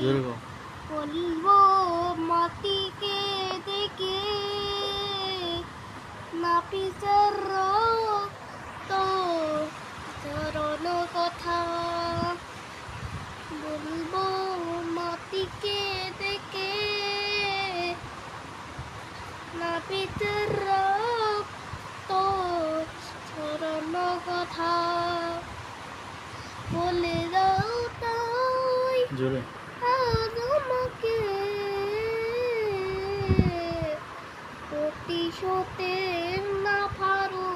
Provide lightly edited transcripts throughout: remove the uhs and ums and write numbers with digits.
বলবো মাটিকে দেখে নাপিতের তো ধরন কথা, বলবো মাটিকে দেখে নাপিতের তো ধরন কথা, বলে দাও তাই জোরে আমাকে প্রতিশোধে না পারো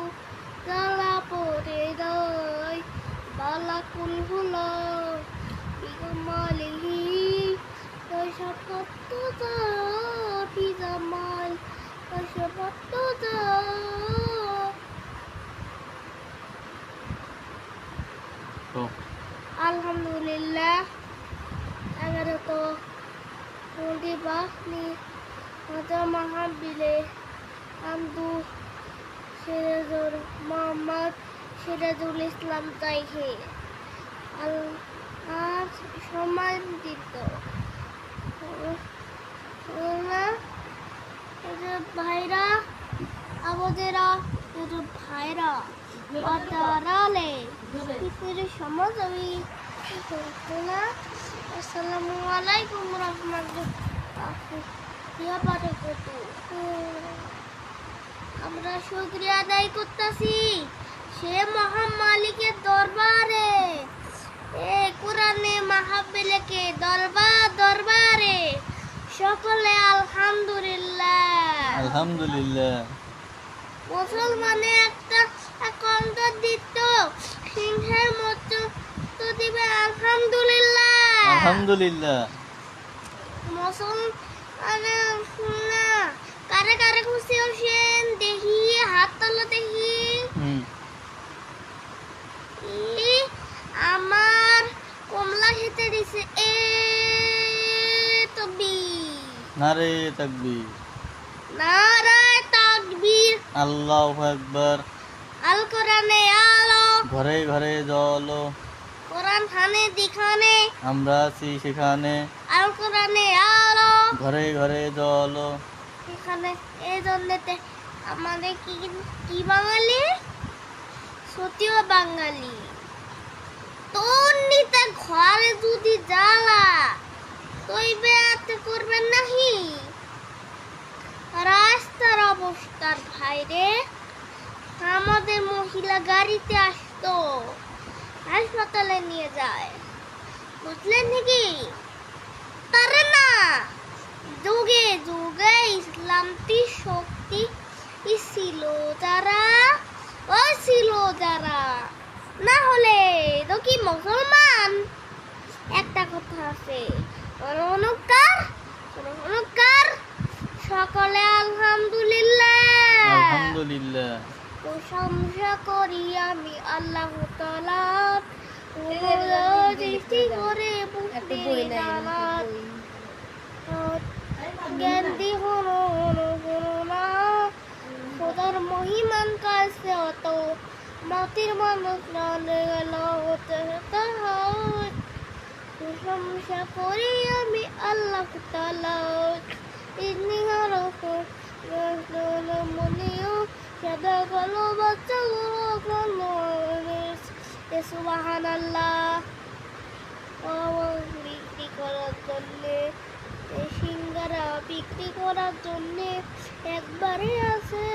জ্বালা পড়ে দেয় বালাকুল হলো বিগমালিহি পয়সাপত্র যা বিজামাল পয়সাপত্র যা। আলহামদুলিল্লাহ 11 Muli Bahni Mata Mahabile Amdu Sirajul Muhammad Sirajul Islam Taihe আজ সম্মানিত ভাইরা আমাদেরা ভাইরা আদারালে পিছের সমাজ আমি আসসালামু আলাইকুম আমরা শুকরিয়া আদায় করতেছি সে মহান মালিকের দরবারে, এ কোরআনে মাহফিলে দরবারে সকলে আলহামদুলিল্লাহ। আলহামদুলিল্লাহ। মুসলমানে একটা কণ্ঠ দিত সিংহের মতো তো দিবে আলহামদুলিল্লাহ। আলহামদুলিল্লাহ। মুসলমানে না কারে কারে খুশি হচ্ছেন দেখি হাত তোলো দেখি। আমার কমলা খেতে দিছে এ তাকবীর, নারে তাকবীর, নারে তাকবীর, আল্লাহু আকবার। আল কোরআনে আলো, ঘরে ঘরে জলো, কোরআন খানে দিখানে আমরা আছি সেখানে। আল কোরআনে আলো, ঘরে ঘরে জলো, এখানে এই জন্যতে আমাদের কি বাঙালি সত্যিও বাঙালি। তোর নিতে ঘরে যদি জ্বালা তুই বেয়াতে করবেন নাহি। রাস্তার অবস্থার ভাইরে আমাদের মহিলা গাড়িতে আসতো হাসপাতালে নিয়ে যায়, বুঝলেন নাকি? তারা না যুগে যুগে ইসলামটি শক্তি ছিল যারা, ও ছিল যারা, না হলে তো কি মুসলমান। একটা কথা আছে অনুকার সকলে আলহামদুলিল্লাহ। আলহামদুলিল্লাহ। প্রশংসা করি আমি আল্লাহ তাআলার, সৃষ্টি করে জ্ঞান দি হলো না খোদার মহিমান কাছে অত মাটির মানুষ জানে গেল হতে প্রশংসা করি আমি আল্লাহ তাআলার। ইন্নি হরফ মনিও সাদা কালো বাচ্চাগুলো সুবহানাল্লাহ। বিক্রি করার জন্যে সিঙ্গারা বিক্রি করার জন্যে একবারে আছে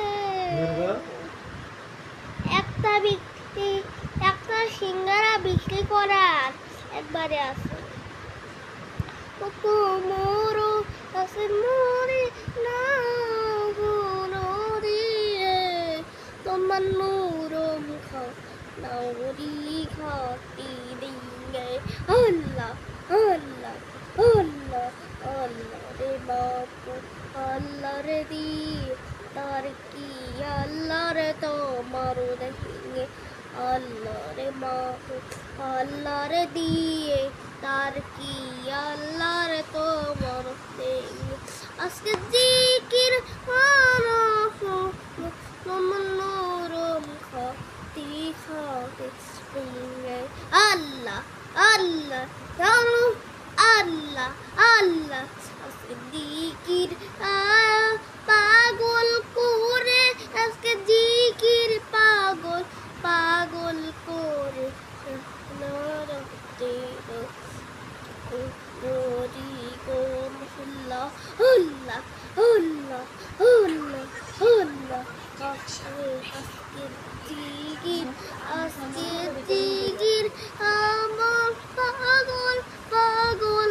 একটা সিঙ্গারা বিক্রি করার একবারে আছে। মোর আছে মোরে না দিয়ে তোমার নূর মুখ নাউরি খাতি দিয়ে আল্লাহ আল্লাহ আল্লাহ আল্লাহ রে বাপু আল্লাহ রে দি তার কি আল্লাহ রে তোমার দেখিয়ে আল্লাহ রে বাপু আল্লাহ রে দিয়ে তার কি আল্লাহ রে তোমার দেখিয়ে আজকে জিকির মনোরম খাতি খাতে আল্লাহ আল্লাহ আল্লাহ হুল্লা হুল্লা হুল্লা হুল্লা আজকের জিগির আমার পাগল পাগল